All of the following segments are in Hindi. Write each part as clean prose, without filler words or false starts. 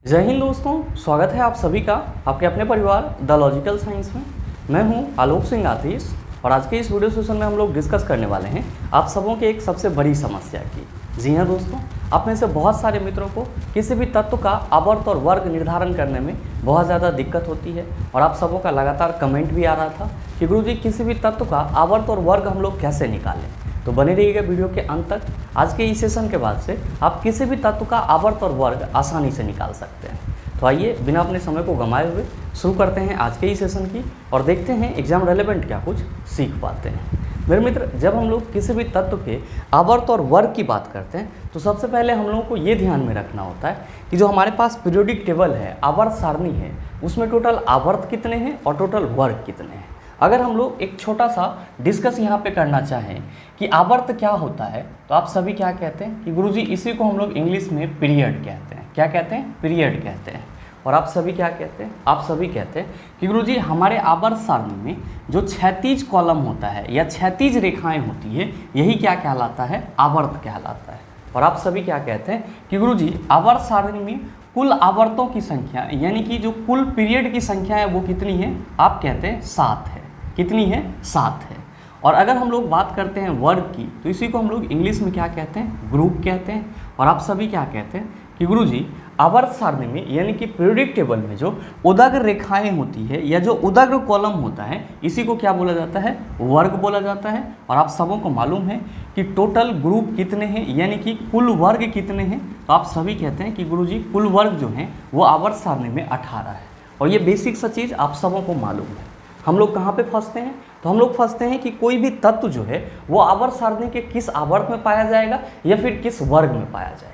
जय हिंद दोस्तों, स्वागत है आप सभी का आपके अपने परिवार द लॉजिकल साइंस में। मैं हूं आलोक सिंह आतिश और आज के इस वीडियो सेशन में हम लोग डिस्कस करने वाले हैं आप सबों के एक सबसे बड़ी समस्या की। जी हां दोस्तों, आप में से बहुत सारे मित्रों को किसी भी तत्व का आवर्त और वर्ग निर्धारण करने में बहुत ज़्यादा दिक्कत होती है और आप सबों का लगातार कमेंट भी आ रहा था कि गुरुजी किसी भी तत्व का आवर्त और वर्ग हम लोग कैसे निकालें। तो बने रहिएगा वीडियो के अंत तक। आज के इस सेशन के बाद से आप किसी भी तत्व का आवर्त और वर्ग आसानी से निकाल सकते हैं। तो आइए बिना अपने समय को गंवाए हुए शुरू करते हैं आज के इस सेशन की और देखते हैं एग्जाम रेलेवेंट क्या कुछ सीख पाते हैं। मेरे मित्र, जब हम लोग किसी भी तत्व के आवर्त और वर्ग की बात करते हैं तो सबसे पहले हम लोगों को ये ध्यान में रखना होता है कि जो हमारे पास पीरियोडिक टेबल है, आवर्त सारणी है, उसमें टोटल आवर्त कितने हैं और टोटल वर्ग कितने हैं। अगर हम लोग एक छोटा सा डिस्कस यहाँ पे करना चाहें कि आवर्त क्या होता है तो आप सभी क्या कहते हैं कि गुरुजी इसी को हम लोग इंग्लिश में पीरियड कहते हैं। क्या कहते हैं? पीरियड कहते हैं। और आप सभी क्या कहते हैं? आप सभी कहते हैं कि गुरुजी हमारे आवर्त सारणी में जो क्षैतिज कॉलम होता है या क्षैतिज रेखाएं होती है यही क्या कहलाता है? आवर्त कहलाता है। और आप सभी क्या कहते हैं कि गुरुजी आवर्त सारणी में कुल आवर्तों की संख्या यानी कि जो कुल पीरियड की संख्या है वो कितनी है? आप कहते हैं 7 है। कितनी है? 7 है। और अगर हम लोग बात करते हैं वर्ग की तो इसी को हम लोग इंग्लिश में क्या कहते हैं? ग्रुप कहते हैं। और आप सभी क्या कहते हैं कि गुरुजी आवर्त सारणी में यानी कि पीरियोडिक टेबल में जो उदग्र रेखाएं होती है या जो उदग्र कॉलम होता है इसी को क्या बोला जाता है? वर्ग बोला जाता है। और आप सबों को मालूम है कि टोटल ग्रुप कितने हैं यानी कि कुल वर्ग कितने हैं। तो आप सभी कहते हैं कि गुरुजी कुल वर्ग जो हैं वो आवर्त सारणी में 18 है। और ये बेसिक सा चीज़ आप सबों को मालूम है। हम लोग कहाँ पे फंसते हैं? तो हम लोग फंसते हैं कि कोई भी तत्व जो है वो आवर्त सारणी के किस आवर्त में पाया जाएगा या फिर किस वर्ग में पाया जाएगा।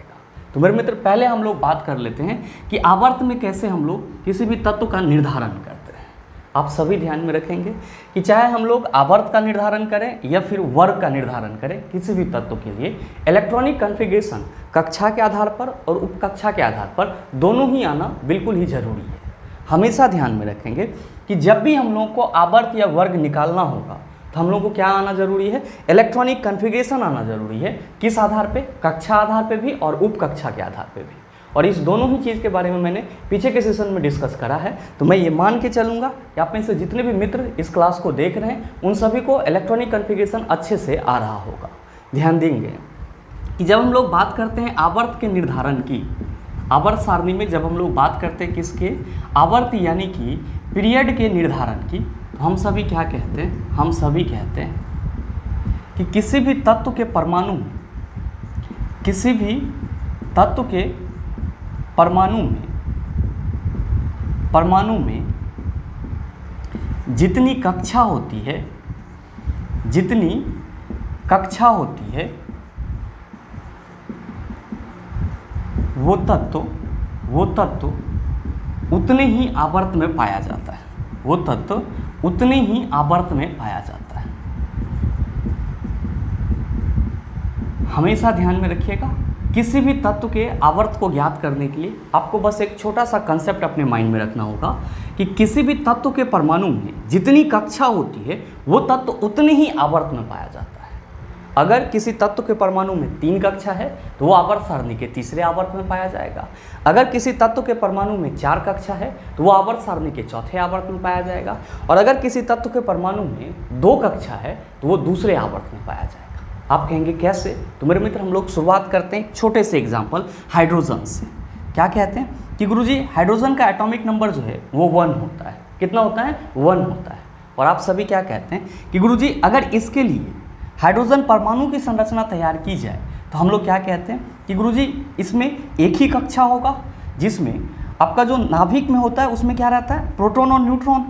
तो मेरे मित्र, पहले हम लोग बात कर लेते हैं कि आवर्त में कैसे हम लोग किसी भी तत्व का निर्धारण करते हैं। आप सभी ध्यान में रखेंगे कि चाहे हम लोग आवर्त का निर्धारण करें या फिर वर्ग का निर्धारण करें किसी भी तत्व के लिए इलेक्ट्रॉनिक कॉन्फ़िगरेशन कक्षा के आधार पर और उपकक्षा के आधार पर दोनों ही आना बिल्कुल ही जरूरी है। हमेशा ध्यान में रखेंगे कि जब भी हम लोगों को आवर्त या वर्ग निकालना होगा तो हम लोगों को क्या आना जरूरी है? इलेक्ट्रॉनिक कॉन्फ़िगरेशन आना जरूरी है। किस आधार पे? कक्षा आधार पे भी और उपकक्षा के आधार पे भी। और इस दोनों ही चीज़ के बारे में मैंने पीछे के सेशन में डिस्कस करा है। तो मैं ये मान के चलूँगा कि आप में से जितने भी मित्र इस क्लास को देख रहे हैं उन सभी को इलेक्ट्रॉनिक कॉन्फ़िगरेशन अच्छे से आ रहा होगा। ध्यान देंगे कि जब हम लोग बात करते हैं आवर्त के निर्धारण की, आवर्त सारणी में जब हम लोग बात करते हैं किसके? आवर्त यानी कि पीरियड के निर्धारण की, तो हम सभी क्या कहते हैं? हम सभी कहते हैं कि किसी भी तत्व के परमाणु में, किसी भी तत्व के परमाणु में जितनी कक्षा होती है, जितनी कक्षा होती है वो तत्व उतने ही आवर्त में पाया जाता है। वो तत्व उतने ही आवर्त में पाया जाता है। हमेशा ध्यान में रखिएगा, किसी भी तत्व के आवर्त को ज्ञात करने के लिए आपको बस एक छोटा सा कंसेप्ट अपने माइंड में रखना होगा कि किसी भी तत्व के परमाणु में जितनी कक्षा होती है वो तत्व उतने ही आवर्त में पाया जाता है। अगर किसी तत्व के परमाणु में 3 कक्षा है तो वो आवर्त सारणी के तीसरे आवर्त में पाया जाएगा। अगर किसी तत्व के परमाणु में 4 कक्षा है तो वो आवर्त सारणी के चौथे आवर्त में पाया जाएगा। और अगर किसी तत्व के परमाणु में 2 कक्षा है तो वो दूसरे आवर्त में पाया जाएगा। आप कहेंगे कैसे? तो मेरे मित्र, हम लोग शुरुआत करते हैं छोटे से एग्जाम्पल हाइड्रोजन से। क्या कहते हैं कि गुरुजी हाइड्रोजन का एटॉमिक नंबर जो है वो 1 होता है। कितना होता है? 1 होता है। और आप सभी क्या कहते हैं कि गुरुजी अगर इसके लिए हाइड्रोजन परमाणु की संरचना तैयार की जाए तो हम लोग क्या कहते हैं कि गुरुजी इसमें एक ही कक्षा होगा जिसमें आपका जो नाभिक में होता है उसमें क्या रहता है? प्रोटॉन और न्यूट्रॉन।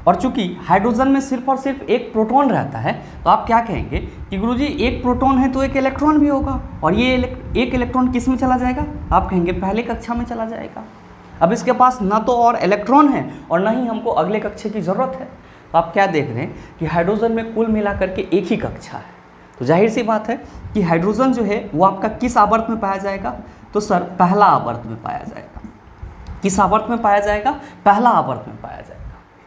और चूंकि हाइड्रोजन में सिर्फ और सिर्फ एक प्रोटॉन रहता है तो आप क्या कहेंगे कि गुरुजी एक प्रोटॉन है तो एक इलेक्ट्रॉन भी होगा। और ये एक इलेक्ट्रॉन किस में चला जाएगा? आप कहेंगे पहले कक्षा में चला जाएगा। अब इसके पास ना तो और इलेक्ट्रॉन है और ना ही हमको अगले कक्षे की ज़रूरत है। तो आप क्या देख रहे हैं कि हाइड्रोजन में कुल मिला करके एक ही कक्षा है। तो जाहिर सी बात है कि हाइड्रोजन जो है वो आपका किस आवर्त में पाया जाएगा? तो सर पहला आवर्त में पाया जाएगा। किस आवर्त में पाया जाएगा? पहला आवर्त में पाया जाएगा।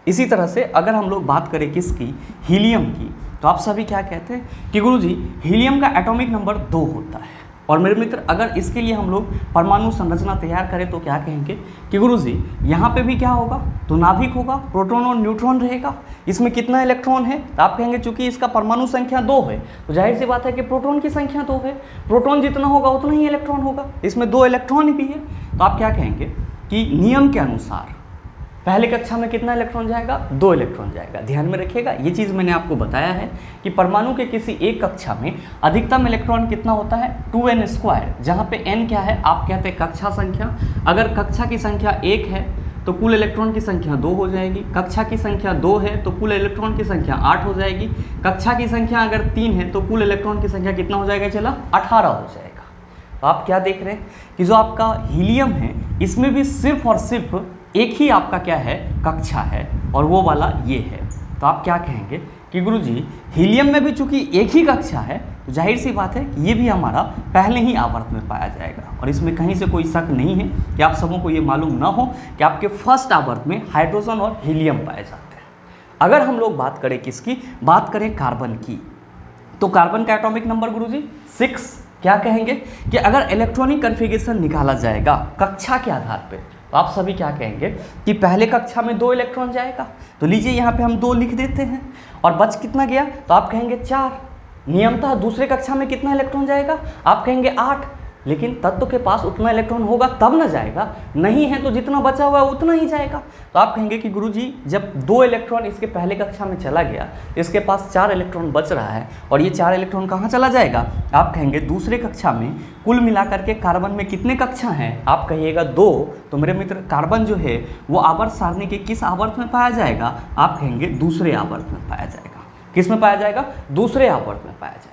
इसी तरह से अगर हम लोग बात करें किसकी? हीलियम की, तो आप सभी क्या कहते हैं कि गुरुजी हीलियम का एटॉमिक नंबर 2 होता है। और मेरे मित्र अगर इसके लिए हम लोग परमाणु संरचना तैयार करें तो क्या कहेंगे कि गुरुजी यहाँ पे भी क्या होगा, तो नाभिक होगा, प्रोटॉन और न्यूट्रॉन रहेगा। इसमें कितना इलेक्ट्रॉन है, तो आप कहेंगे चूंकि इसका परमाणु संख्या 2 है तो जाहिर सी बात है कि प्रोटॉन की संख्या 2 है, प्रोटॉन जितना होगा उतना ही इलेक्ट्रॉन होगा, इसमें 2 इलेक्ट्रॉन भी है। तो आप क्या कहेंगे कि नियम के अनुसार पहले कक्षा में कितना इलेक्ट्रॉन जाएगा, 2 इलेक्ट्रॉन जाएगा। ध्यान में रखिएगा, ये चीज़ मैंने आपको बताया है कि परमाणु के किसी एक कक्षा में अधिकतम इलेक्ट्रॉन कितना होता है, 2n², जहाँ पे n क्या है, आप कहते हैं कक्षा संख्या। अगर कक्षा की संख्या 1 है तो कुल इलेक्ट्रॉन की संख्या 2 हो जाएगी, कक्षा की संख्या 2 है तो कुल इलेक्ट्रॉन की संख्या 8 हो जाएगी, कक्षा की संख्या अगर 3 है तो कुल इलेक्ट्रॉन की संख्या कितना हो जाएगा, चला 18 हो जाएगा। तो आप क्या देख रहे हैं कि जो आपका हीलियम है इसमें भी सिर्फ और सिर्फ एक ही आपका क्या है, कक्षा है, और वो वाला ये है। तो आप क्या कहेंगे कि गुरुजी हीलियम में भी चूंकि एक ही कक्षा है तो जाहिर सी बात है कि ये भी हमारा पहले ही आवर्त में पाया जाएगा, और इसमें कहीं से कोई शक नहीं है कि आप सबों को ये मालूम ना हो कि आपके फर्स्ट आवर्त में हाइड्रोजन और हीलियम पाए जाते हैं। अगर हम लोग बात करें किसकी, बात करें कार्बन की, तो कार्बन का एटॉमिक नंबर गुरुजी 6। क्या कहेंगे कि अगर इलेक्ट्रॉनिक कन्फिगरेशन निकाला जाएगा कक्षा के आधार पर तो आप सभी क्या कहेंगे कि पहले कक्षा में 2 इलेक्ट्रॉन जाएगा। तो लीजिए यहाँ पे हम 2 लिख देते हैं और बच कितना गया, तो आप कहेंगे 4। नियमतः दूसरे कक्षा में कितना इलेक्ट्रॉन जाएगा, आप कहेंगे 8। लेकिन तत्व के पास उतना इलेक्ट्रॉन होगा तब ना जाएगा, नहीं है तो जितना बचा हुआ है उतना ही जाएगा। तो आप कहेंगे कि गुरुजी जब 2 इलेक्ट्रॉन इसके पहले कक्षा में चला गया, इसके पास 4 इलेक्ट्रॉन बच रहा है और ये 4 इलेक्ट्रॉन कहाँ चला जाएगा, आप कहेंगे दूसरे कक्षा में। कुल मिलाकर के कार्बन में कितने कक्षा हैं, आप कहिएगा 2। तो मेरे मित्र कार्बन जो है वो आवर्त सारणी के किस आवर्त में पाया जाएगा, आप कहेंगे दूसरे आवर्त में पाया जाएगा। किस में पाया जाएगा, दूसरे आवर्त में पाया जाएगा।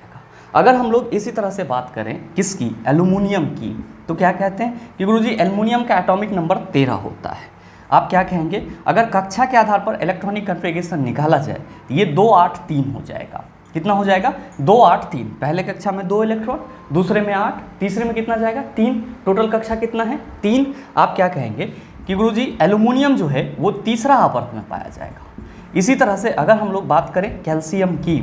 अगर हम लोग इसी तरह से बात करें किसकी, एल्युमिनियम की, तो क्या कहते हैं कि गुरुजी एल्युमिनियम का एटॉमिक नंबर 13 होता है। आप क्या कहेंगे, अगर कक्षा के आधार पर इलेक्ट्रॉनिक कन्फिगरेशन निकाला जाए तो ये 2 8 3 हो जाएगा। कितना हो जाएगा, 2 8 3। पहले कक्षा में 2 इलेक्ट्रॉन, दूसरे में 8, तीसरे में कितना जाएगा, 3। टोटल कक्षा कितना है, 3। आप क्या कहेंगे कि गुरुजी एल्युमिनियम जो है वो तीसरा आवर्त में पाया जाएगा। इसी तरह से अगर हम लोग बात करें कैल्शियम की,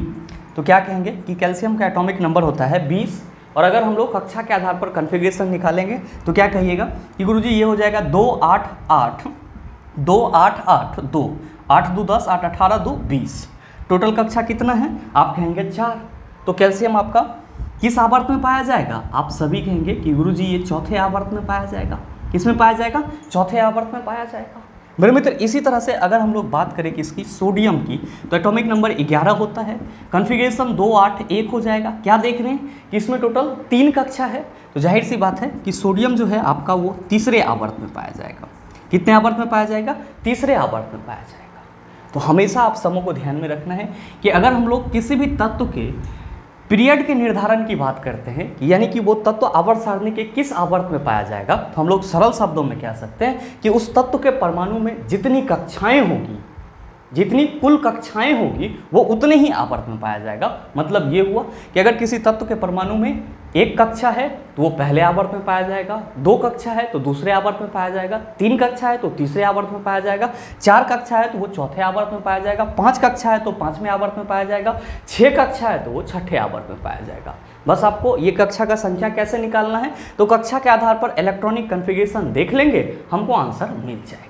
तो क्या कहेंगे कि कैल्शियम का एटॉमिक नंबर होता है 20। और अगर हम लोग कक्षा के आधार पर कन्फिगरेशन निकालेंगे तो क्या कहिएगा कि गुरुजी ये हो जाएगा 2 8 8 2 8 8 2 8 2 10 8 18 2 20। टोटल कक्षा कितना है, आप कहेंगे 4। तो कैल्शियम आपका किस आवर्त में पाया जाएगा, आप सभी कहेंगे कि गुरुजी ये चौथे आवर्त में पाया जाएगा। किस में पाया जाएगा, चौथे आवर्त में पाया जाएगा। मेरे मित्र इसी तरह से अगर हम लोग बात करें किसकी, सोडियम की, तो एटॉमिक नंबर 11 होता है। कन्फिगरेशन 2 8 1 हो जाएगा। क्या देख रहे हैं कि इसमें टोटल 3 कक्षा है, तो जाहिर सी बात है कि सोडियम जो है आपका वो तीसरे आवर्त में पाया जाएगा। कितने आवर्त में पाया जाएगा, तीसरे आवर्त में पाया जाएगा। तो हमेशा आप सबों को ध्यान में रखना है कि अगर हम लोग किसी भी तत्व के पीरियड के निर्धारण की बात करते हैं, यानी कि वो तत्व आवर्त सारणी के किस आवर्त में पाया जाएगा, तो हम लोग सरल शब्दों में कह सकते हैं कि उस तत्व के परमाणु में जितनी कक्षाएं होगी, जितनी कुल कक्षाएं होगी वो उतने ही आवर्त में पाया जाएगा। मतलब ये हुआ कि अगर किसी तत्व के परमाणु में 1 कक्षा है तो वो पहले आवर्त में पाया जाएगा, 2 कक्षा है तो दूसरे आवर्त में पाया जाएगा, 3 कक्षा है तो तीसरे आवर्त में पाया जाएगा, 4 कक्षा है तो वो चौथे आवर्त में पाया जाएगा, 5 कक्षा है तो 5वें आवर्त में पाया जाएगा, 6 कक्षा है तो वो छठे आवर्त में पाया जाएगा। बस आपको ये कक्षा का संख्या कैसे निकालना है, तो कक्षा के आधार पर इलेक्ट्रॉनिक कन्फिगरेशन देख लेंगे, हमको आंसर मिल जाएगा।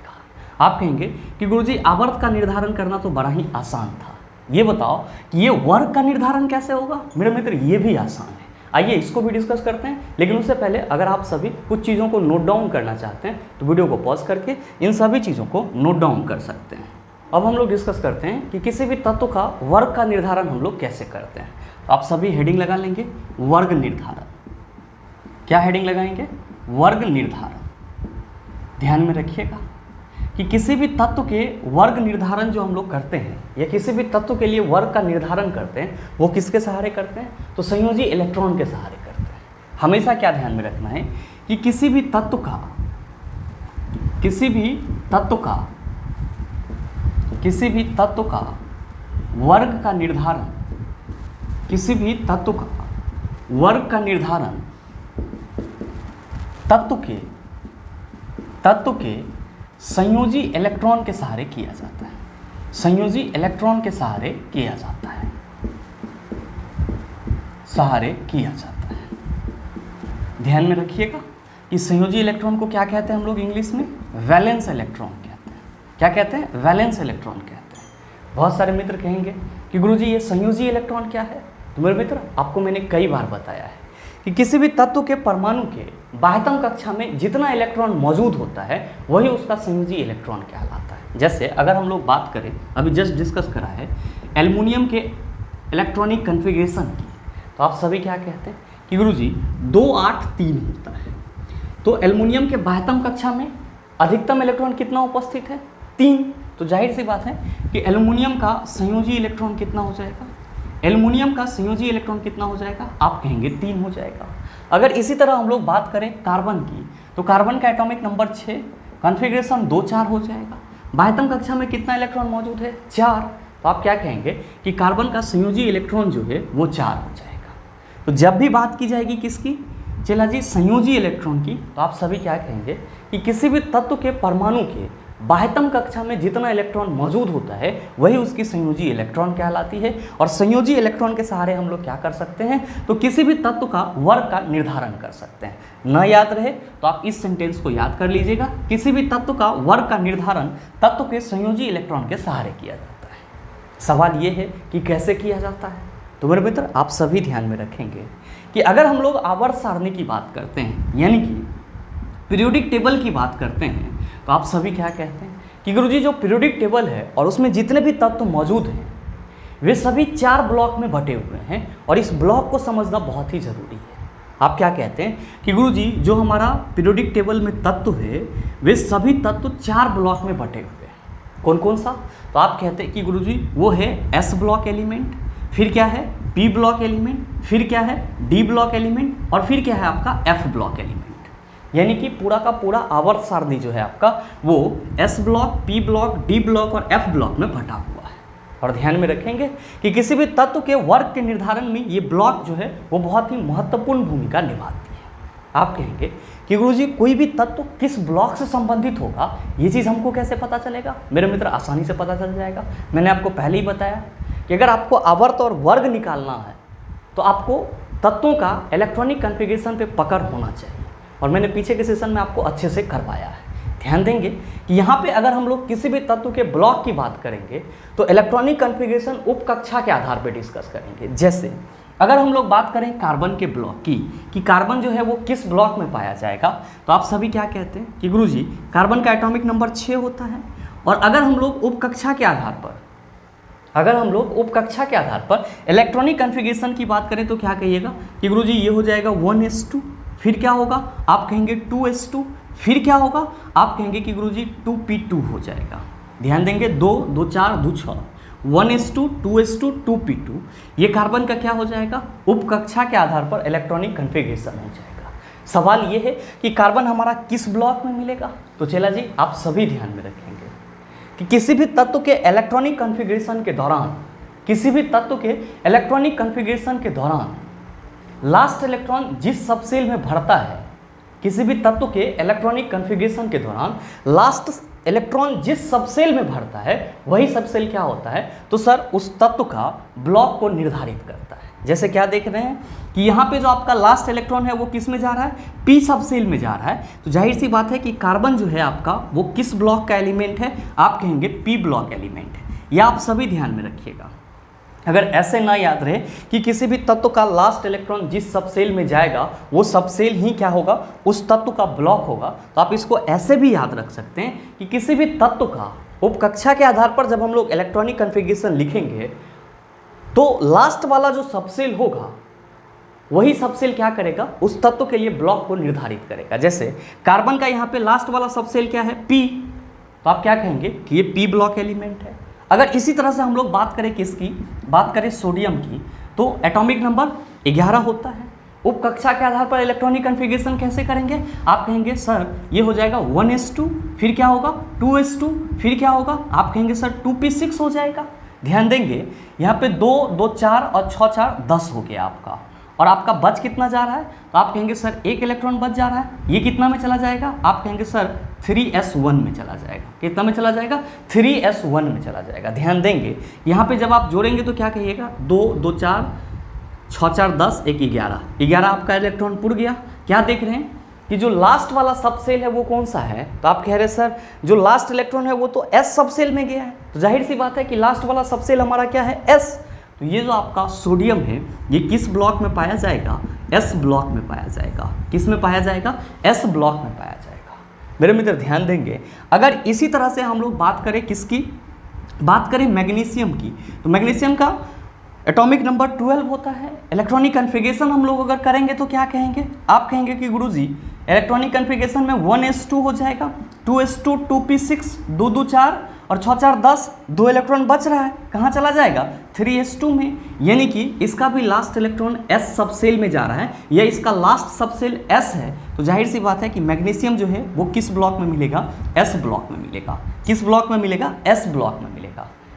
आप कहेंगे कि गुरुजी आवर्त का निर्धारण करना तो बड़ा ही आसान था, ये बताओ कि ये वर्ग का निर्धारण कैसे होगा। मेरे मित्र ये भी आसान है, आइए इसको भी डिस्कस करते हैं। लेकिन उससे पहले अगर आप सभी कुछ चीज़ों को नोट डाउन करना चाहते हैं तो वीडियो को पॉज करके इन सभी चीज़ों को नोट डाउन कर सकते हैं। अब हम लोग डिस्कस करते हैं कि किसी भी तत्व का वर्ग का निर्धारण हम लोग कैसे करते हैं। आप सभी हेडिंग लगा लेंगे, वर्ग निर्धारण। क्या हेडिंग लगाएंगे, वर्ग निर्धारण। ध्यान में रखिएगा कि किसी भी तत्व के वर्ग निर्धारण जो हम लोग करते हैं या किसी भी तत्व के लिए वर्ग का निर्धारण करते हैं वो किसके सहारे करते हैं, तो संयोजी इलेक्ट्रॉन के सहारे करते हैं। हमेशा क्या ध्यान में रखना है कि किसी भी तत्व का वर्ग का निर्धारण, किसी भी तत्व का वर्ग का निर्धारण तत्व के संयोजी इलेक्ट्रॉन के सहारे किया जाता है। संयोजी इलेक्ट्रॉन के सहारे किया जाता है, ध्यान में रखिएगा कि संयोजी इलेक्ट्रॉन को क्या कहते हैं हम लोग इंग्लिश में? वैलेंस इलेक्ट्रॉन कहते हैं। क्या कहते हैं? वैलेंस इलेक्ट्रॉन कहते हैं। बहुत सारे मित्र कहेंगे कि गुरुजी ये संयोजी इलेक्ट्रॉन क्या है? तो मेरे मित्र, आपको मैंने कई बार बताया है कि किसी भी तत्व के परमाणु के बाह्यतम कक्षा में जितना इलेक्ट्रॉन मौजूद होता है वही उसका संयोजी इलेक्ट्रॉन कहलाता है। जैसे अगर हम लोग बात करें, अभी जस्ट डिस्कस करा है एल्युमिनियम के इलेक्ट्रॉनिक कन्फिग्रेशन की, तो आप सभी क्या कहते हैं कि गुरुजी 2 8 3 होता है। तो एल्युमिनियम के बाह्यतम कक्षा में अधिकतम इलेक्ट्रॉन कितना उपस्थित है? 3। तो जाहिर सी बात है कि एल्युमिनियम का संयोजी इलेक्ट्रॉन कितना हो जाएगा? एल्युमिनियम का संयोजी इलेक्ट्रॉन कितना हो जाएगा? आप कहेंगे 3 हो जाएगा। अगर इसी तरह हम लोग बात करें कार्बन की, तो कार्बन का एटॉमिक नंबर 6, कॉन्फ़िगरेशन 2 4 हो जाएगा। बाह्यतम कक्षा में कितना इलेक्ट्रॉन मौजूद है? 4। तो आप क्या कहेंगे कि कार्बन का संयोजी इलेक्ट्रॉन जो है वो 4 हो जाएगा। तो जब भी बात की जाएगी किसकी? चला जी संयोजी इलेक्ट्रॉन की, तो आप सभी क्या कहेंगे कि किसी भी तत्व के परमाणु के बाह्यतम कक्षा में जितना इलेक्ट्रॉन मौजूद होता है वही उसकी संयोजी इलेक्ट्रॉन कहलाती है। और संयोजी इलेक्ट्रॉन के सहारे हम लोग क्या कर सकते हैं? तो किसी भी तत्व का वर्ग का निर्धारण कर सकते हैं। न याद रहे तो आप इस सेंटेंस को याद कर लीजिएगा, किसी भी तत्व का वर्ग का निर्धारण तत्व के संयोजी इलेक्ट्रॉन के सहारे किया जाता है। सवाल ये है कि कैसे किया जाता है? तो मेरे मित्र, आप सभी ध्यान में रखेंगे कि अगर हम लोग आवर्त सारणी की बात करते हैं, यानी कि पीरियोडिक टेबल की बात करते हैं, तो आप सभी क्या कहते हैं कि गुरुजी जो पीरियोडिक टेबल है और उसमें जितने भी तत्व मौजूद हैं वे सभी 4 ब्लॉक में बटे हुए हैं और इस ब्लॉक को समझना बहुत ही ज़रूरी है। आप क्या कहते हैं कि गुरुजी जो हमारा पीरियोडिक टेबल में तत्व है वे सभी तत्व 4 ब्लॉक में बटे हुए हैं। कौन कौन सा? तो आप कहते हैं कि गुरुजी वो है एस ब्लॉक एलिमेंट, फिर क्या है पी ब्लॉक एलिमेंट, फिर क्या है डी ब्लॉक एलिमेंट, और फिर क्या है आपका एफ ब्लॉक एलिमेंट। यानी कि पूरा का पूरा आवर्त सारणी जो है आपका वो S block, P block, D block और एफ ब्लॉक में बटा हुआ है। और ध्यान में रखेंगे कि किसी भी तत्व के वर्ग के निर्धारण में ये ब्लॉक जो है वो बहुत ही महत्वपूर्ण भूमिका निभाती है। आप कहेंगे कि गुरुजी कोई भी तत्व किस ब्लॉक से संबंधित होगा, ये चीज़ हमको कैसे पता चलेगा? मेरे मित्र, आसानी से पता चल जाएगा। मैंने आपको पहले ही बताया कि अगर आपको आवर्त और वर्ग निकालना है तो आपको तत्वों का इलेक्ट्रॉनिक कॉन्फ़िगरेशन पे पकड़ होना चाहिए, और मैंने पीछे के सेशन में आपको अच्छे से करवाया है। ध्यान देंगे कि यहाँ पे अगर हम लोग किसी भी तत्व के ब्लॉक की बात करेंगे तो इलेक्ट्रॉनिक कॉन्फ़िगरेशन उपकक्षा के आधार पर डिस्कस करेंगे। जैसे अगर हम लोग बात करें कार्बन के ब्लॉक की कि कार्बन जो है वो किस ब्लॉक में पाया जाएगा, तो आप सभी क्या कहते हैं कि गुरुजी कार्बन का एटॉमिक नंबर 6 होता है। और अगर हम लोग उपकक्षा के आधार पर इलेक्ट्रॉनिक कॉन्फ़िगरेशन की बात करें तो क्या कहिएगा कि गुरुजी ये हो जाएगा 1s2, फिर क्या होगा आप कहेंगे 2s2, फिर क्या होगा आप कहेंगे कि गुरुजी 2p2 हो जाएगा। ध्यान देंगे 2 2 4 2 6, 1s2 2s2 2p2, ये कार्बन का क्या हो जाएगा? उपकक्षा के आधार पर इलेक्ट्रॉनिक कॉन्फ़िगरेशन हो जाएगा। सवाल ये है कि कार्बन हमारा किस ब्लॉक में मिलेगा? तो चला जी आप सभी ध्यान में रखेंगे कि किसी भी तत्व के इलेक्ट्रॉनिक कॉन्फ़िगरेशन के दौरान लास्ट इलेक्ट्रॉन जिस सबसेल में भरता है, किसी भी तत्व के इलेक्ट्रॉनिक कॉन्फ़िगरेशन के दौरान लास्ट इलेक्ट्रॉन जिस सबसेल में भरता है वही सबसेल क्या होता है? तो सर उस तत्व का ब्लॉक को निर्धारित करता है। जैसे क्या देख रहे हैं कि यहाँ पे जो आपका लास्ट इलेक्ट्रॉन है वो किस में जा रहा है? पी सबसेल में जा रहा है। तो जाहिर सी बात है कि कार्बन जो है आपका वो किस ब्लॉक का एलिमेंट है? आप कहेंगे पी ब्लॉक एलिमेंट है। यह आप सभी ध्यान में रखिएगा। अगर ऐसे ना याद रहे कि किसी भी तत्व का लास्ट इलेक्ट्रॉन जिस सबसेल में जाएगा वो सबसेल ही क्या होगा? उस तत्व का ब्लॉक होगा। तो आप इसको ऐसे भी याद रख सकते हैं कि किसी भी तत्व का उपकक्षा के आधार पर जब हम लोग इलेक्ट्रॉनिक कॉन्फ़िगरेशन लिखेंगे तो लास्ट वाला जो सबसेल होगा वही सबसेल क्या करेगा? उस तत्व के लिए ब्लॉक को निर्धारित करेगा। जैसे कार्बन का यहाँ पे लास्ट वाला सबसेल क्या है? पी। तो आप क्या कहेंगे कि ये पी ब्लॉक एलिमेंट है। अगर इसी तरह से हम लोग बात करें किसकी? बात करें सोडियम की, तो एटॉमिक नंबर 11 होता है। उपकक्षा के आधार पर इलेक्ट्रॉनिक कॉन्फ़िगरेशन कैसे करेंगे? आप कहेंगे सर ये हो जाएगा 1s2, फिर क्या होगा 2s2, फिर क्या होगा आप कहेंगे सर 2p6 हो जाएगा। ध्यान देंगे यहाँ पे 2 2 4 और 6 4 10 हो गया आपका, और आपका बच कितना जा रहा है? तो आप कहेंगे सर 1 इलेक्ट्रॉन बच जा रहा है। ये कितना में चला जाएगा? आप कहेंगे सर 3s1 में चला जाएगा। कितना में चला जाएगा? 3s1 में चला जाएगा। ध्यान देंगे यहाँ पे जब आप जोड़ेंगे तो क्या कहिएगा? 2 2 4 6 4 10 1 11 आपका इलेक्ट्रॉन पुर गया। क्या देख रहे हैं कि जो लास्ट वाला सब सेल है वो कौन सा है, तो आप कह रहे हैं सर जो लास्ट इलेक्ट्रॉन है वो तो एस सब सेल में गया है, तो जाहिर सी बात है कि लास्ट वाला सब सेल हमारा क्या है, एस। तो ये जो आपका सोडियम है ये किस ब्लॉक में पाया जाएगा, एस ब्लॉक में पाया जाएगा। किस में पाया जाएगा, एस ब्लॉक में पाया जाएगा। मेरे मित्र ध्यान देंगे, अगर इसी तरह से हम लोग बात करें किसकी, बात करें मैग्नीशियम की, तो मैग्नीशियम का एटॉमिक नंबर 12 होता है। इलेक्ट्रॉनिक कन्फिगरेशन हम लोग अगर करेंगे तो क्या कहेंगे, आप कहेंगे कि गुरुजी इलेक्ट्रॉनिक कन्फिगरेशन में 1s2 हो जाएगा, 2s2 2p6 2 2 4 और 6 4 10, 2 इलेक्ट्रॉन बच रहा है, कहाँ चला जाएगा, 3s2 में। यानी कि इसका भी लास्ट इलेक्ट्रॉन s सब सेल में जा रहा है, या इसका लास्ट सब सेल s है। तो जाहिर सी बात है कि मैग्नीशियम जो है वो किस ब्लॉक में मिलेगा, s ब्लॉक में मिलेगा। किस ब्लॉक में मिलेगा, s ब्लॉक में मिलेगा।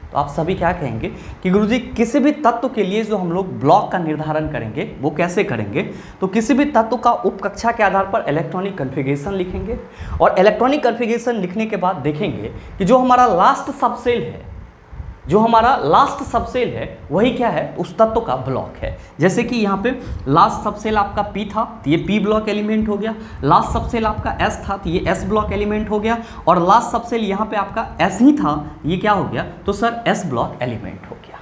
तो आप सभी क्या कहेंगे कि गुरुजी किसी भी तत्व के लिए जो हम लोग ब्लॉक का निर्धारण करेंगे वो कैसे करेंगे, तो किसी भी तत्व का उपकक्षा के आधार पर इलेक्ट्रॉनिक कन्फिगरेशन लिखेंगे, और इलेक्ट्रॉनिक कन्फिगरेशन लिखने के बाद देखेंगे कि जो हमारा लास्ट सबसेल है, जो हमारा लास्ट सबसेल है वही क्या है, उस तत्व का ब्लॉक है। जैसे कि यहाँ पे लास्ट सबसेल आपका P था तो ये P ब्लॉक एलिमेंट हो गया, लास्ट सबसेल आपका S था तो ये S ब्लॉक एलिमेंट हो गया, और लास्ट सबसेल यहाँ पे आपका S ही था, ये क्या हो गया, तो सर S ब्लॉक एलिमेंट हो गया।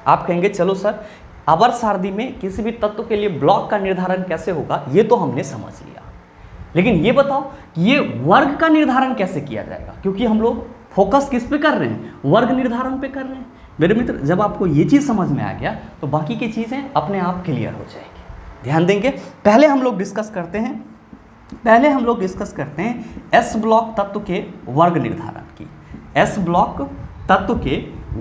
आप कहेंगे चलो सर आवर्त सारणी में किसी भी तत्व के लिए ब्लॉक का निर्धारण कैसे होगा ये तो हमने समझ लिया, लेकिन ये बताओ कि ये वर्ग का निर्धारण कैसे किया जाएगा, क्योंकि हम लोग फोकस किस पे कर रहे हैं, वर्ग निर्धारण पे कर रहे हैं। मेरे मित्र जब आपको ये चीज़ समझ में आ गया तो बाकी की चीज़ें अपने आप क्लियर हो जाएगी। ध्यान देंगे, पहले हम लोग डिस्कस करते हैं एस ब्लॉक तत्व के वर्ग निर्धारण की, एस ब्लॉक तत्व के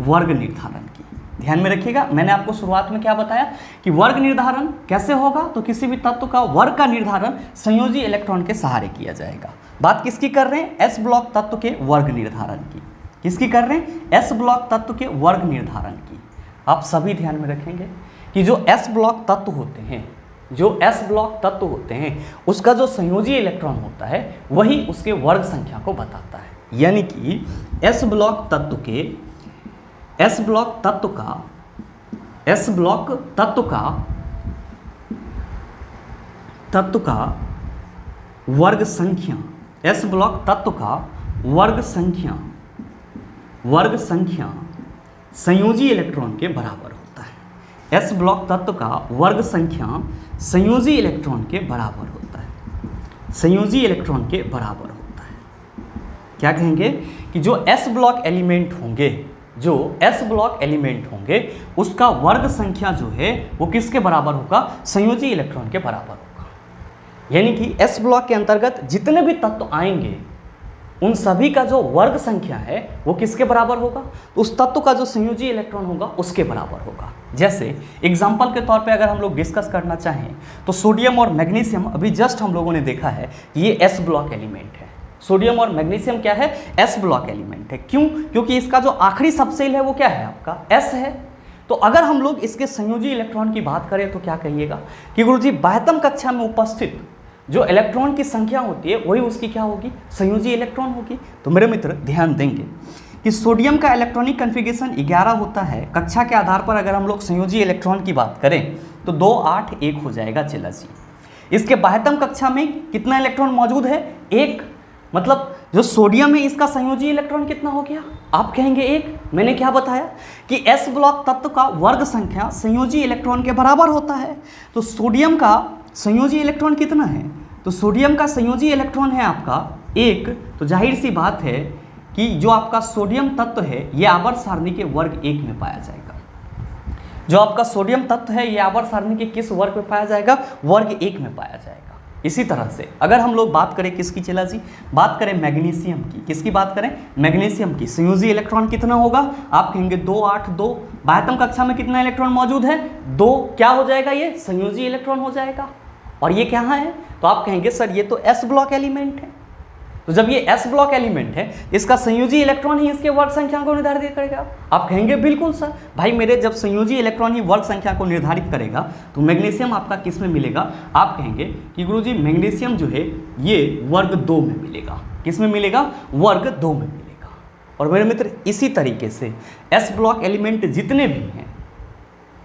वर्ग निर्धारण की। ध्यान में रखिएगा, मैंने आपको शुरुआत में क्या बताया कि वर्ग निर्धारण कैसे होगा, तो किसी भी तत्व का वर्ग का निर्धारण संयोजी इलेक्ट्रॉन के सहारे किया जाएगा। बात किसकी कर रहे हैं, एस ब्लॉक तत्व के वर्ग निर्धारण की। किसकी कर रहे हैं, एस ब्लॉक तत्व के वर्ग निर्धारण की। आप सभी ध्यान में रखेंगे कि जो एस ब्लॉक तत्व होते हैं, जो एस ब्लॉक तत्व होते हैं उसका जो संयोजी इलेक्ट्रॉन होता है वही उसके वर्ग संख्या को बताता है। यानी कि एस ब्लॉक तत्व का वर्ग संख्या, एस ब्लॉक तत्व का वर्ग संख्या संयोजी इलेक्ट्रॉन के बराबर होता है। एस ब्लॉक तत्व का वर्ग संख्या संयोजी इलेक्ट्रॉन के बराबर होता है, संयोजी इलेक्ट्रॉन के बराबर होता है। क्या कहेंगे कि जो एस ब्लॉक एलिमेंट होंगे, उसका वर्ग संख्या जो है वो किसके बराबर होगा, संयोजी इलेक्ट्रॉन के बराबर होगा। यानी कि एस ब्लॉक के अंतर्गत जितने भी तत्व आएंगे उन सभी का जो वर्ग संख्या है वो किसके बराबर होगा, तो उस तत्व का जो संयोजी इलेक्ट्रॉन होगा उसके बराबर होगा। जैसे एग्जाम्पल के तौर पे अगर हम लोग डिस्कस करना चाहें तो सोडियम और मैग्नीशियम, अभी जस्ट हम लोगों ने देखा है कि ये एस ब्लॉक एलिमेंट है। सोडियम और मैग्नीशियम क्या है, एस ब्लॉक एलिमेंट है। क्यों, क्योंकि इसका जो आखिरी सबसेल है वो क्या है, आपका एस है। तो अगर हम लोग इसके संयोजी इलेक्ट्रॉन की बात करें तो क्या कहिएगा कि गुरुजी बाह्यतम कक्षा में उपस्थित जो इलेक्ट्रॉन की संख्या होती है वही उसकी क्या होगी, संयोजी इलेक्ट्रॉन होगी। तो मेरे मित्र ध्यान देंगे कि सोडियम का इलेक्ट्रॉनिक कन्फिगरेशन 11 होता है। कक्षा के आधार पर अगर हम लोग संयोजी इलेक्ट्रॉन की बात करें तो 2 8 1 हो जाएगा चिलसी। इसके बाह्यतम कक्षा में कितना इलेक्ट्रॉन मौजूद है, 1। मतलब जो सोडियम है इसका संयोजी इलेक्ट्रॉन कितना हो गया, आप कहेंगे 1। मैंने क्या बताया कि एस ब्लॉक तत्व का वर्ग संख्या संयोजी इलेक्ट्रॉन के बराबर होता है। तो सोडियम का संयोजी इलेक्ट्रॉन कितना है, तो सोडियम का संयोजी इलेक्ट्रॉन है आपका 1। तो जाहिर सी बात है कि जो आपका सोडियम तत्व है ये आवर्त सारणी के वर्ग 1 में पाया जाएगा। जो आपका सोडियम तत्व है ये आवर्त सारणी के किस वर्ग में पाया जाएगा, वर्ग 1 में पाया जाएगा। इसी तरह से अगर हम लोग बात करें किसकी चला जी, बात करें मैग्नीशियम की, किसकी बात करें, मैग्नीशियम की, संयोजी इलेक्ट्रॉन कितना होगा, आप कहेंगे 2 8 2। बाह्यतम कक्षा में कितना इलेक्ट्रॉन मौजूद है, 2। क्या हो जाएगा, ये संयोजी इलेक्ट्रॉन हो जाएगा। और ये क्या है, तो आप कहेंगे सर ये तो एस ब्लॉक एलिमेंट है। तो जब ये एस ब्लॉक एलिमेंट है इसका संयोजी इलेक्ट्रॉन ही इसके वर्ग संख्या को निर्धारित करेगा। आप कहेंगे बिल्कुल सर, भाई मेरे जब संयोजी इलेक्ट्रॉन ही वर्ग संख्या को निर्धारित करेगा तो मैग्नीशियम आपका किस में मिलेगा, आप कहेंगे कि गुरुजी मैग्नीशियम जो है ये वर्ग 2 में मिलेगा। किस में मिलेगा, वर्ग 2 में मिलेगा। और मेरे मित्र इसी तरीके से एस ब्लॉक एलिमेंट जितने भी हैं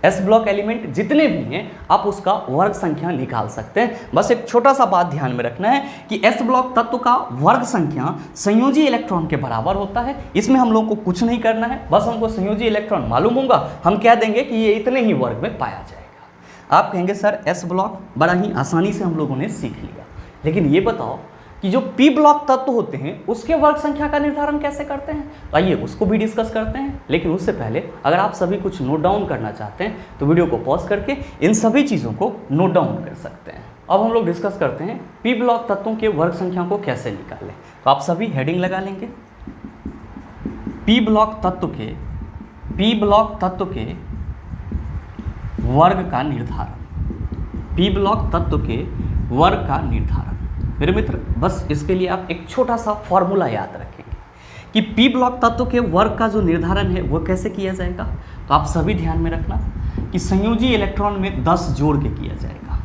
एस ब्लॉक एलिमेंट जितने भी हैं आप उसका वर्ग संख्या निकाल सकते हैं। बस एक छोटा सा बात ध्यान में रखना है कि एस ब्लॉक तत्व का वर्ग संख्या संयोजी इलेक्ट्रॉन के बराबर होता है। इसमें हम लोग को कुछ नहीं करना है, बस हमको संयोजी इलेक्ट्रॉन मालूम होगा, हम कह देंगे कि ये इतने ही वर्ग में पाया जाएगा। आप कहेंगे सर एस ब्लॉक बड़ा ही आसानी से हम लोगों ने सीख लिया, लेकिन ये बताओ कि जो पी ब्लॉक तत्व होते हैं उसके वर्ग संख्या का निर्धारण कैसे करते हैं, तो आइए उसको भी डिस्कस करते हैं। लेकिन उससे पहले अगर आप सभी कुछ नोट डाउन करना चाहते हैं तो वीडियो को पॉज करके इन सभी चीज़ों को नोट डाउन कर सकते हैं। अब हम लोग डिस्कस करते हैं पी ब्लॉक तत्वों के वर्ग संख्या को कैसे निकालें। तो आप सभी हेडिंग लगा लेंगे, पी ब्लॉक तत्व के वर्ग का निर्धारण, पी ब्लॉक तत्व के वर्ग का निर्धारण। मेरे मित्र बस इसके लिए आप एक छोटा सा फॉर्मूला याद रखेंगे कि पी ब्लॉक तत्व के वर्ग का जो निर्धारण है वो कैसे किया जाएगा। तो आप सभी ध्यान में रखना कि संयोजी इलेक्ट्रॉन में 10 जोड़ के किया जाएगा,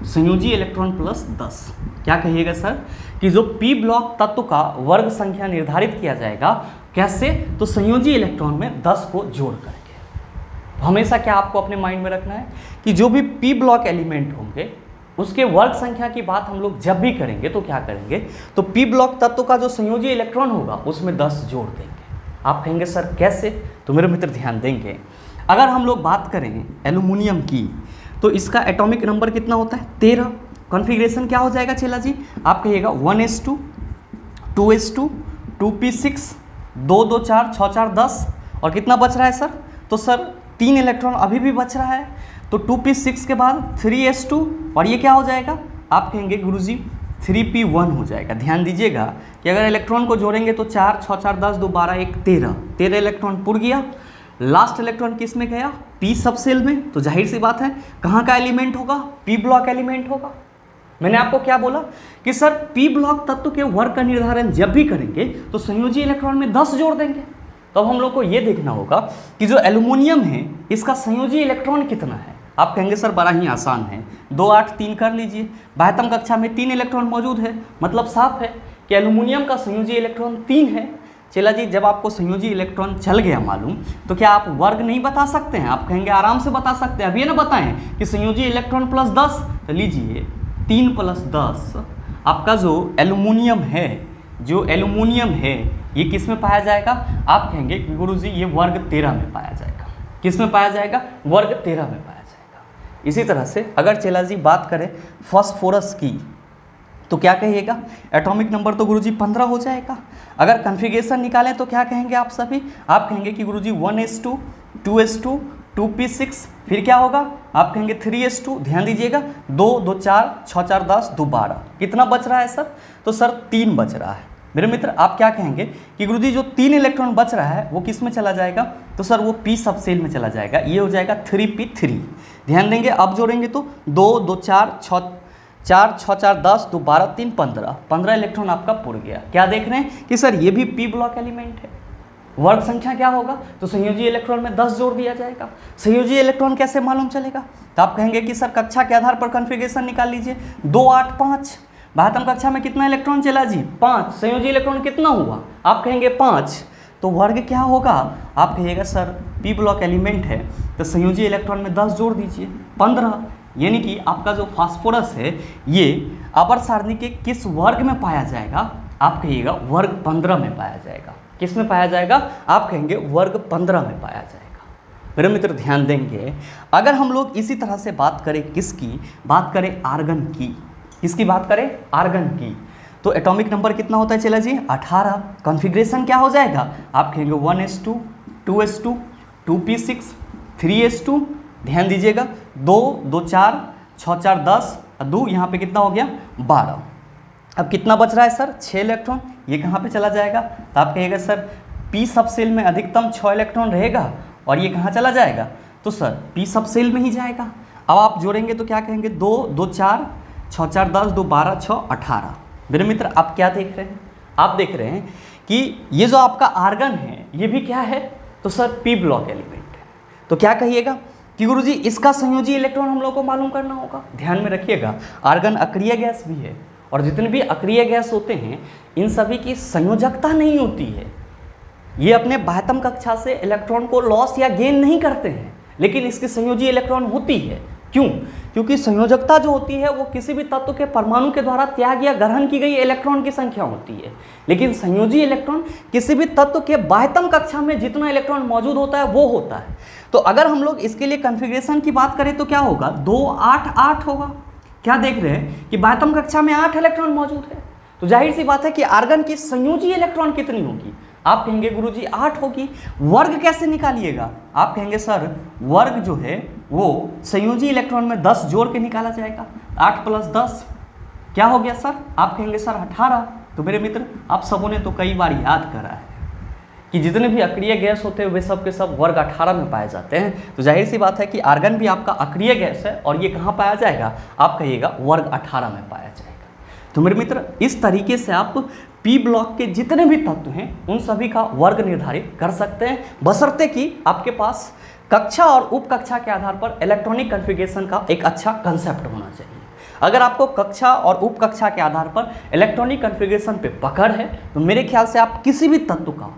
संयोजी इलेक्ट्रॉन प्लस 10। क्या कहिएगा सर कि जो पी ब्लॉक तत्व का वर्ग संख्या निर्धारित किया जाएगा कैसे, तो संयोजी इलेक्ट्रॉन में 10 को जोड़ करके। तो हमेशा क्या आपको अपने माइंड में रखना है कि जो भी पी ब्लॉक एलिमेंट होंगे उसके वर्ग संख्या की बात हम लोग जब भी करेंगे तो क्या करेंगे, तो पी ब्लॉक तत्व का जो संयोजी इलेक्ट्रॉन होगा उसमें 10 जोड़ देंगे। आप कहेंगे सर कैसे, तो मेरे मित्र ध्यान देंगे, अगर हम लोग बात करें एल्यूमिनियम की तो इसका एटॉमिक नंबर कितना होता है 13। कॉन्फ़िगरेशन क्या हो जाएगा चेला जी, आप कहिएगा 1s2 2s2 2p6 2 2 4 6 4 10 और कितना बच रहा है सर, तो सर 3 इलेक्ट्रॉन अभी भी बच रहा है, तो 2p6 के बाद 3s2 और ये क्या हो जाएगा, आप कहेंगे गुरुजी 3p1 हो जाएगा। ध्यान दीजिएगा कि अगर इलेक्ट्रॉन को जोड़ेंगे तो 4 6 4 10 2 12 1 13 इलेक्ट्रॉन पुर गया। लास्ट इलेक्ट्रॉन किस में गया, पी सब सेल में, तो जाहिर सी बात है कहाँ का एलिमेंट होगा, पी ब्लॉक एलिमेंट होगा। मैंने आपको क्या बोला कि सर पी ब्लॉक तत्व के वर्ग का निर्धारण जब भी करेंगे तो संयोजी इलेक्ट्रॉन में 10 जोड़ देंगे। तो अब हम लोग को ये देखना होगा कि जो एल्यूमिनियम है इसका संयोजी इलेक्ट्रॉन कितना है। आप कहेंगे सर बड़ा ही आसान है, 2 8 3 कर लीजिए। 12वीं कक्षा में 3 इलेक्ट्रॉन मौजूद है, मतलब साफ है कि एल्यूमिनियम का संयोजी इलेक्ट्रॉन 3 है। चला जी जब आपको संयोजी इलेक्ट्रॉन चल गया मालूम तो क्या आप वर्ग नहीं बता सकते हैं, आप कहेंगे आराम से बता सकते हैं। अब ये ना बताएं कि संयोजी इलेक्ट्रॉन प्लस 10, तो लीजिए 3 + 10 आपका जो एल्यूमिनियम है ये किस में पाया जाएगा, आप कहेंगे कि गुरुजी ये वर्ग 13 में पाया जाएगा। किस में पाया जाएगा, वर्ग 13 में पाया जाएगा। इसी तरह से अगर चेला जी बात करें फास्फोरस की तो क्या कहिएगा, एटॉमिक नंबर तो गुरुजी 15 हो जाएगा। अगर कॉन्फ़िगरेशन निकालें तो क्या कहेंगे आप सभी, आप कहेंगे कि गुरुजी 1s2 2s2 2p6 फिर क्या होगा, आप कहेंगे 3s2। ध्यान दीजिएगा 2 2 4 6 4 10 2 12 कितना बच रहा है सर, तो सर 3 बच रहा है। मेरे मित्र आप क्या कहेंगे कि गुरुजी जो 3 इलेक्ट्रॉन बच रहा है वो किस में चला जाएगा, तो सर वो पी सब सेल में चला जाएगा, ये हो जाएगा 3p3। ध्यान देंगे अब जोड़ेंगे तो 2 2 4 6 4 10 2 12 3 15 इलेक्ट्रॉन आपका पुर गया। क्या देख रहे हैं कि सर ये भी पी ब्लॉक एलिमेंट है। वर्ग संख्या क्या होगा, तो संयोजी इलेक्ट्रॉन में 10 जोड़ दिया जाएगा। संयोजी इलेक्ट्रॉन कैसे मालूम चलेगा, तो आप कहेंगे कि सर कक्षा के आधार पर कॉन्फ़िगरेशन निकाल लीजिए। 2 8 5 12वीं कक्षा में कितना इलेक्ट्रॉन चला जी, 5। संयोजी इलेक्ट्रॉन कितना हुआ, आप कहेंगे 5, तो वर्ग क्या होगा, आप कहिएगा सर पी ब्लॉक एलिमेंट है तो संयोजी इलेक्ट्रॉन में 10 जोड़ दीजिए 15। यानी कि आपका जो फास्फोरस है ये आवर्त सारणी के किस वर्ग में पाया जाएगा, आप कहिएगा वर्ग 15 में पाया जाएगा। किस में पाया जाएगा, आप कहेंगे वर्ग 15 में पाया जाएगा। मेरे मित्र ध्यान देंगे अगर हम लोग इसी तरह से बात करें किसकी, बात करें आर्गन की, किसकी बात करें, आर्गन की, तो एटॉमिक नंबर कितना होता है चला जी 18। कॉन्फ़िगरेशन क्या हो जाएगा, आप कहेंगे 1s2 2s2 2p6 3s2। ध्यान दीजिएगा 2 2 4 6 4 10 2 यहाँ पे कितना हो गया 12। अब कितना बच रहा है सर 6 इलेक्ट्रॉन, ये कहाँ पे चला जाएगा, तो आप कहिएगा सर पी सब सेल में अधिकतम 6 इलेक्ट्रॉन रहेगा और ये कहाँ चला जाएगा, तो सर पी सब सेल में ही जाएगा। अब आप जोड़ेंगे तो क्या कहेंगे 2 2 4 6 4 10 2 12 6 18। मेरे मित्र आप क्या देख रहे हैं, आप देख रहे हैं कि ये जो आपका आर्गन है ये भी क्या है, तो सर पी ब्लॉक एलिमेंट है। तो क्या कहिएगा कि गुरुजी इसका संयोजी इलेक्ट्रॉन हम लोग को मालूम करना होगा। ध्यान में रखिएगा आर्गन अक्रिय गैस भी है और जितने भी अक्रिय गैस होते हैं इन सभी की संयोजकता नहीं होती है। ये अपने 12वीं कक्षा से इलेक्ट्रॉन को लॉस या गेन नहीं करते हैं, लेकिन इसकी संयोजी इलेक्ट्रॉन होती है। क्यों? क्योंकि संयोजकता जो होती है वो किसी भी तत्व के परमाणु के द्वारा त्याग या ग्रहण की गई इलेक्ट्रॉन की संख्या होती है, लेकिन संयोजी इलेक्ट्रॉन किसी भी तत्व के बाह्यतम कक्षा में जितना इलेक्ट्रॉन मौजूद होता है वो होता है। तो अगर हम लोग इसके लिए कॉन्फ़िगरेशन की बात करें तो क्या होगा, 2 8 8 होगा। क्या देख रहे हैं कि बाह्यतम कक्षा में 8 इलेक्ट्रॉन मौजूद है, तो जाहिर सी बात है कि आर्गन की संयोजी इलेक्ट्रॉन कितनी होगी। आप कहेंगे गुरुजी 8 होगी। वर्ग कैसे निकालिएगा? आप कहेंगे सर वर्ग जो है वो संयोजी इलेक्ट्रॉन में 10 जोड़ के निकाला जाएगा। 8 + 10 क्या हो गया सर? आप कहेंगे सर 18। तो मेरे मित्र आप सबों ने तो कई बार याद करा है कि जितने भी अक्रिय गैस होते हैं वे सब के सब वर्ग 18 में पाए जाते हैं। तो जाहिर सी बात है कि आर्गन भी आपका अक्रिय गैस है और ये कहाँ पाया जाएगा? आप कहिएगा वर्ग 18 में पाया जाएगा। तो मेरे मित्र इस तरीके से आप पी ब्लॉक के जितने भी तत्व हैं उन सभी का वर्ग निर्धारित कर सकते हैं, बशर्ते कि आपके पास कक्षा और उप कक्षा के आधार पर इलेक्ट्रॉनिक कॉन्फ़िगरेशन का एक अच्छा कंसेप्ट होना चाहिए। अगर आपको कक्षा और उप कक्षा के आधार पर इलेक्ट्रॉनिक कॉन्फ़िगरेशन पे पकड़ है तो मेरे ख्याल से आप किसी भी तत्व का,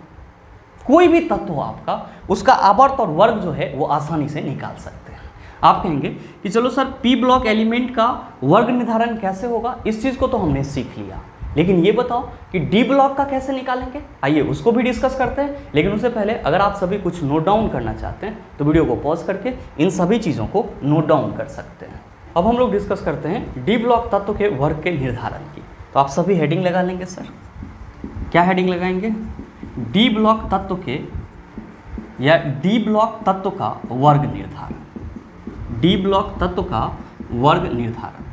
कोई भी तत्व हो आपका, उसका आवर्त और वर्ग जो है वो आसानी से निकाल सकते हैं। आप कहेंगे कि चलो सर पी ब्लॉक एलिमेंट का वर्ग निर्धारण कैसे होगा, इस चीज़ को तो हमने सीख लिया, लेकिन ये बताओ कि डी ब्लॉक का कैसे निकालेंगे। आइए उसको भी डिस्कस करते हैं, लेकिन उससे पहले अगर आप सभी कुछ नोट डाउन करना चाहते हैं तो वीडियो को पॉज करके इन सभी चीज़ों को नोट डाउन कर सकते हैं। अब हम लोग डिस्कस करते हैं डी ब्लॉक तत्व के वर्ग के निर्धारण की। तो आप सभी हेडिंग लगा लेंगे सर। क्या हेडिंग लगाएंगे? डी ब्लॉक तत्व के या डी ब्लॉक तत्व का वर्ग निर्धारण। डी ब्लॉक तत्व का वर्ग निर्धारण।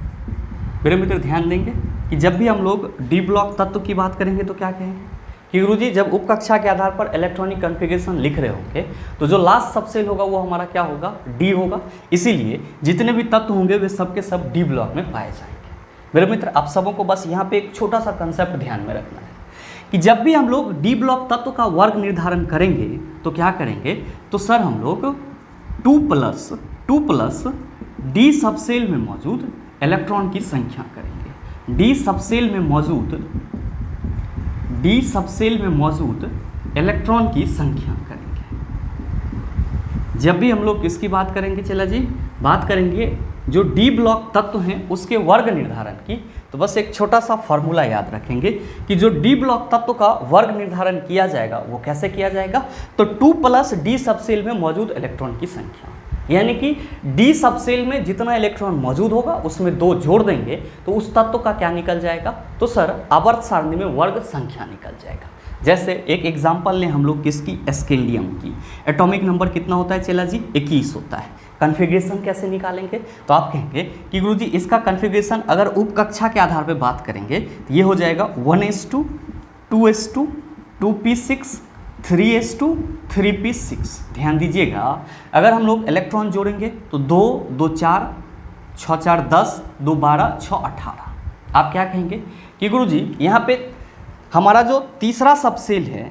मेरे मित्र ध्यान देंगे कि जब भी हम लोग डी ब्लॉक तत्व की बात करेंगे तो क्या कहेंगे कि गुरुजी जब उप कक्षा के आधार पर इलेक्ट्रॉनिक कॉन्फ़िगरेशन लिख रहे होंगे तो जो लास्ट सबसेल होगा वो हमारा क्या होगा? डी होगा। इसीलिए जितने भी तत्व होंगे वे सब के सब डी ब्लॉक में पाए जाएंगे। मेरे मित्र आप सबों को बस यहाँ पे एक छोटा सा कंसेप्ट ध्यान में रखना है कि जब भी हम लोग डी ब्लॉक तत्व का वर्ग निर्धारण करेंगे तो क्या करेंगे? तो सर हम लोग 2 प्लस डी सबसेल में मौजूद इलेक्ट्रॉन की संख्या करेंगे। डी सबसेल में मौजूद इलेक्ट्रॉन की संख्या करेंगे। जब भी हम लोग किसकी बात करेंगे? चला जी बात करेंगे जो डी ब्लॉक तत्व हैं उसके वर्ग निर्धारण की। तो बस एक छोटा सा फॉर्मूला याद रखेंगे कि जो डी ब्लॉक तत्व का वर्ग निर्धारण किया जाएगा वो कैसे किया जाएगा? तो 2 प्लस डी सबसेल में मौजूद इलेक्ट्रॉन की संख्या, यानी कि डी सबसेल में जितना इलेक्ट्रॉन मौजूद होगा उसमें 2 जोड़ देंगे तो उस तत्व का क्या निकल जाएगा? तो सर आवर्त सारणी में वर्ग संख्या निकल जाएगा। जैसे एक एग्जांपल लें हम लोग किसकी? स्कैंडियम की। एटॉमिक नंबर कितना होता है चला जी? 21 होता है। कॉन्फ़िगरेशन कैसे निकालेंगे? तो आप कहेंगे कि गुरुजी इसका कॉन्फ़िगरेशन अगर उप कक्षा के आधार पर बात करेंगे तो ये हो जाएगा 1s2 2s2 2p6 3s2 3p6। ध्यान दीजिएगा अगर हम लोग इलेक्ट्रॉन जोड़ेंगे तो 2 2 4 6 4 10 2 12 6 18। आप क्या कहेंगे कि गुरुजी यहाँ पे हमारा जो तीसरा सबसेल है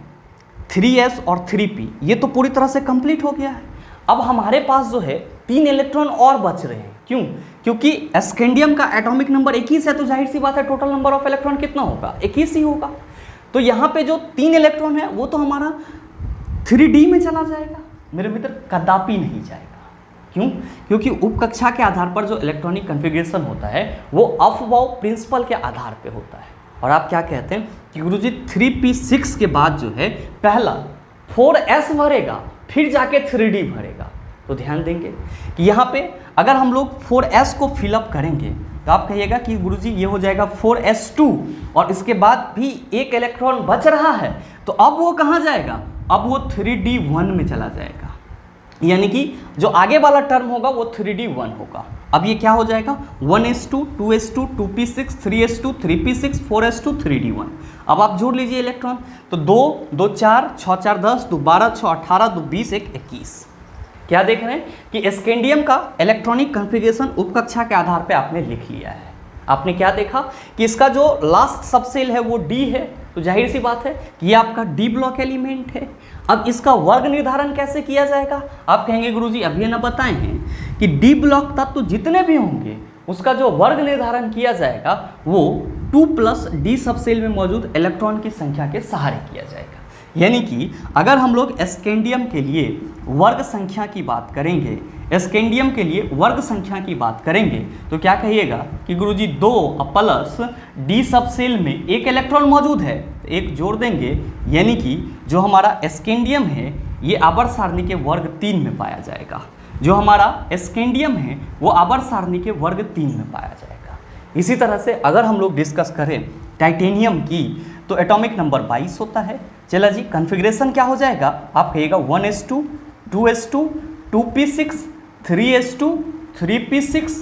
3s और 3p ये तो पूरी तरह से कंप्लीट हो गया है। अब हमारे पास जो है 3 इलेक्ट्रॉन और बच रहे हैं। क्यों? क्योंकि स्कैंडियम का एटॉमिक नंबर 21 है तो जाहिर सी बात है टोटल नंबर ऑफ इलेक्ट्रॉन कितना होगा? 21 ही होगा। तो यहाँ पे जो 3 इलेक्ट्रॉन है वो तो हमारा 3d में चला जाएगा। मेरे मित्र कदापि नहीं जाएगा। क्यों? क्योंकि उप कक्षा के आधार पर जो इलेक्ट्रॉनिक कॉन्फ़िगरेशन होता है वो अफबाउ प्रिंसिपल के आधार पे होता है। और आप क्या कहते हैं कि गुरुजी 3p6 के बाद जो है पहला 4s भरेगा फिर जाके 3d भरेगा। तो ध्यान देंगे कि यहाँ पे अगर हम लोग 4s को फिलअप करेंगे तो आप कहिएगा कि गुरुजी ये हो जाएगा 4s2 और इसके बाद भी एक इलेक्ट्रॉन बच रहा है तो अब वो कहाँ जाएगा? अब वो 3d1 में चला जाएगा, यानी कि जो आगे वाला टर्म होगा वो 3d1 होगा। अब ये क्या हो जाएगा? 1s2 2s2 2p6 3s2 3p6 4s2 3d1। अब आप जोड़ लीजिए इलेक्ट्रॉन तो 2 2 4 6 4 10 2 12 6 18 2 20 1 21। क्या देख रहे हैं कि स्कैंडियम का इलेक्ट्रॉनिक कॉन्फ़िगरेशन उपकक्षा के आधार पे आपने लिख लिया है। आपने क्या देखा कि इसका जो लास्ट सबसेल है वो डी है, तो जाहिर सी बात है कि ये आपका डी ब्लॉक एलिमेंट है। अब इसका वर्ग निर्धारण कैसे किया जाएगा? आप कहेंगे गुरुजी अभी ना बताए हैं कि डी ब्लॉक तत्व जितने भी होंगे उसका जो वर्ग निर्धारण किया जाएगा वो 2 प्लस डी सबसेल में मौजूद इलेक्ट्रॉन की संख्या के सहारे किया जाएगा। यानी कि अगर हम लोग स्कैंडियम के लिए वर्ग संख्या की बात करेंगे, स्कैंडियम के लिए वर्ग संख्या की बात करेंगे तो क्या कहिएगा कि गुरुजी 2 प्लस डी सब सेल में एक इलेक्ट्रॉन मौजूद है, एक जोड़ देंगे, यानी कि जो हमारा स्कैंडियम है ये आवर्त सारणी के वर्ग 3 में पाया जाएगा। जो हमारा स्कैंडियम है वो आवर्त सारणी के वर्ग 3 में पाया जाएगा। इसी तरह से अगर हम लोग डिस्कस करें टाइटेनियम की तो एटॉमिक नंबर 22 होता है। चला जी, कॉन्फ़िगरेशन क्या हो जाएगा, आप कहिएगा 1s2 2s2 2p6 3s2 3p6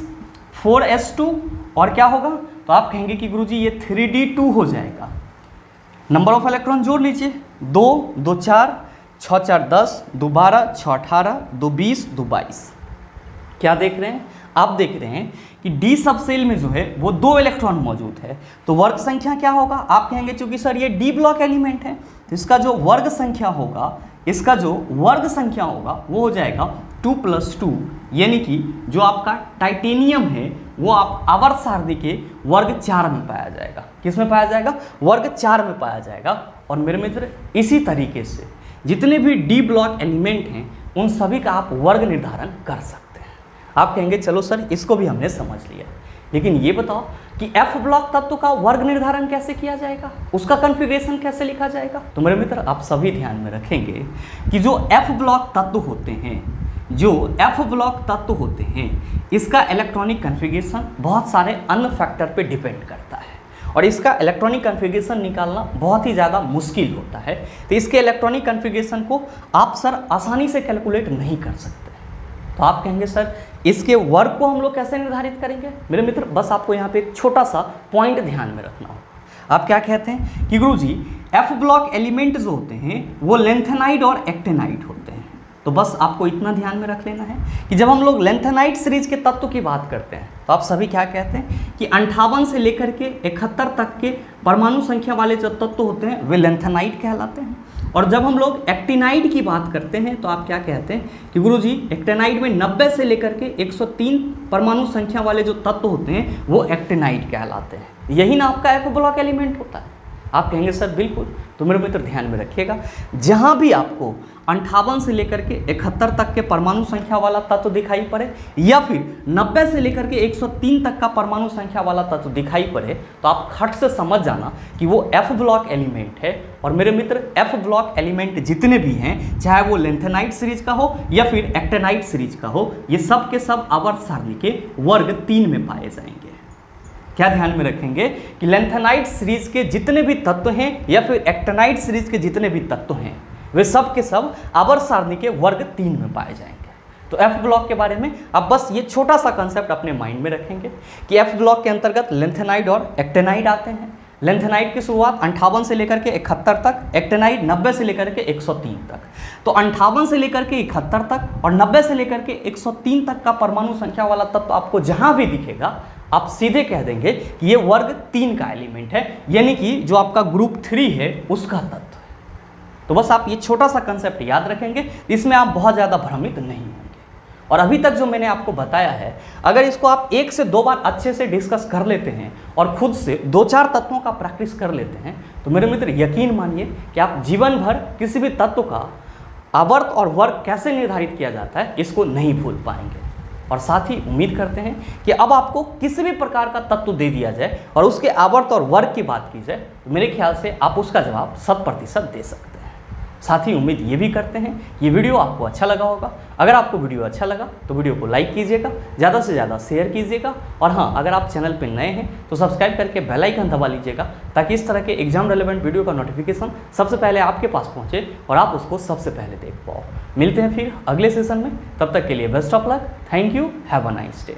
4s2 और क्या होगा, तो आप कहेंगे कि गुरुजी ये 3d2 हो जाएगा। नंबर ऑफ इलेक्ट्रॉन जोड़ लीजिए, 2 2 4 6 4 10 2 12 6 18 2 20 2 22। क्या देख रहे हैं, आप देख रहे हैं कि डी सब सेल में जो है वो 2 इलेक्ट्रॉन मौजूद है, तो वर्ग संख्या क्या होगा, आप कहेंगे चूंकि सर ये डी ब्लॉक एलिमेंट है तो इसका जो वर्ग संख्या होगा, इसका जो वर्ग संख्या होगा वो हो जाएगा 2 + 2, यानी कि जो आपका टाइटेनियम है वो आप आवर्त सारणी के वर्ग 4 में पाया जाएगा। किस में पाया जाएगा, वर्ग 4 में पाया जाएगा। और मेरे मित्र इसी तरीके से जितने भी डी ब्लॉक एलिमेंट हैं उन सभी का आप वर्ग निर्धारण कर सकते हैं। आप कहेंगे चलो सर इसको भी हमने समझ लिया, लेकिन ये बताओ कि एफ ब्लॉक तत्व का वर्ग निर्धारण कैसे किया जाएगा, उसका कॉन्फ़िगरेशन कैसे लिखा जाएगा। तो मेरे मित्र आप सभी ध्यान में रखेंगे कि जो एफ ब्लॉक तत्व होते हैं, जो एफ ब्लॉक तत्व होते हैं, इसका इलेक्ट्रॉनिक कॉन्फ़िगरेशन बहुत सारे अन्य फैक्टर पे डिपेंड करता है और इसका इलेक्ट्रॉनिक कॉन्फ़िगरेशन निकालना बहुत ही ज़्यादा मुश्किल होता है। तो इसके इलेक्ट्रॉनिक कॉन्फ़िगरेशन को आप सर आसानी से कैलकुलेट नहीं कर सकते। तो आप कहेंगे सर इसके वर्ग को हम लोग कैसे निर्धारित करेंगे। मेरे मित्र बस आपको यहाँ पे एक छोटा सा पॉइंट ध्यान में रखना होगा। आप क्या कहते हैं कि गुरुजी एफ ब्लॉक एलिमेंट जो होते हैं वो लेंथेनाइड और एक्टेनाइड होते हैं। तो बस आपको इतना ध्यान में रख लेना है कि जब हम लोग लेंथेनाइड सीरीज के तत्व की बात करते हैं तो आप सभी क्या कहते हैं कि 58 से लेकर के 71 तक के परमाणु संख्या वाले जो तत्व होते हैं वे लेंथेनाइड कहलाते हैं। और जब हम लोग एक्टिनाइड की बात करते हैं तो आप क्या कहते हैं कि गुरुजी एक्टिनाइड में 90 से लेकर के 103 परमाणु संख्या वाले जो तत्व होते हैं वो एक्टिनाइड कहलाते हैं। यही ना आपका एफ ब्लॉक एलिमेंट होता है। आप कहेंगे सर बिल्कुल। तो मेरे मित्र ध्यान में रखिएगा, जहाँ भी आपको 58 से लेकर के 71 तक के परमाणु संख्या वाला तत्व दिखाई पड़े या फिर 90 से लेकर के 103 तक का परमाणु संख्या वाला तत्व दिखाई पड़े तो आप खट से समझ जाना कि वो एफ ब्लॉक एलिमेंट है। और मेरे मित्र एफ ब्लॉक एलिमेंट जितने भी हैं, चाहे वो लेंथेनाइड सीरीज का हो या फिर एक्टेनाइड सीरीज का हो, ये सब के सब आवर्त सारणी के वर्ग 3 में पाए जाएंगे। क्या ध्यान में रखेंगे कि लेंथेनाइड सीरीज के जितने भी तत्व हैं या फिर एक्टेनाइड सीरीज के जितने भी तत्व हैं वे सब के सब आवर्त सारणी के वर्ग 3 में पाए जाएंगे। तो एफ ब्लॉक के बारे में आप बस ये छोटा सा कंसेप्ट अपने माइंड में रखेंगे कि एफ ब्लॉक के अंतर्गत लेंथेनाइड और एक्टेनाइड आते हैं। लेंथेनाइड की शुरुआत 58 से लेकर के 71 तक, एक्टेनाइड 90 से लेकर के 103 तक। तो 58 से लेकर के 71 तक और 90 से लेकर के 103 तक का परमाणु संख्या वाला तत्व आपको जहां भी दिखेगा आप सीधे कह देंगे कि ये वर्ग 3 का एलिमेंट है, यानी कि जो आपका ग्रुप 3 है उसका तत्व है। तो बस आप ये छोटा सा कंसेप्ट याद रखेंगे, इसमें आप बहुत ज़्यादा भ्रमित नहीं होंगे। और अभी तक जो मैंने आपको बताया है, अगर इसको आप 1 से 2 बार अच्छे से डिस्कस कर लेते हैं और खुद से 2-4 तत्वों का प्रैक्टिस कर लेते हैं तो मेरे मित्र यकीन मानिए कि आप जीवन भर किसी भी तत्व का आवर्त और वर्ग कैसे निर्धारित किया जाता है इसको नहीं भूल पाएंगे। और साथ ही उम्मीद करते हैं कि अब आपको किसी भी प्रकार का तत्व दे दिया जाए और उसके आवर्त और वर्ग की बात की जाए तो मेरे ख्याल से आप उसका जवाब 100% दे सकते हैं। साथ ही उम्मीद ये भी करते हैं कि ये वीडियो आपको अच्छा लगा होगा। अगर आपको वीडियो अच्छा लगा तो वीडियो को लाइक कीजिएगा, ज़्यादा से ज़्यादा शेयर कीजिएगा और हाँ, अगर आप चैनल पर नए हैं तो सब्सक्राइब करके बेल आइकन दबा लीजिएगा ताकि इस तरह के एग्जाम रेलेवेंट वीडियो का नोटिफिकेशन सबसे पहले आपके पास पहुँचे और आप उसको सबसे पहले देख पाओ। मिलते हैं फिर अगले सेशन में, तब तक के लिए best of luck. Thank you, have a nice day.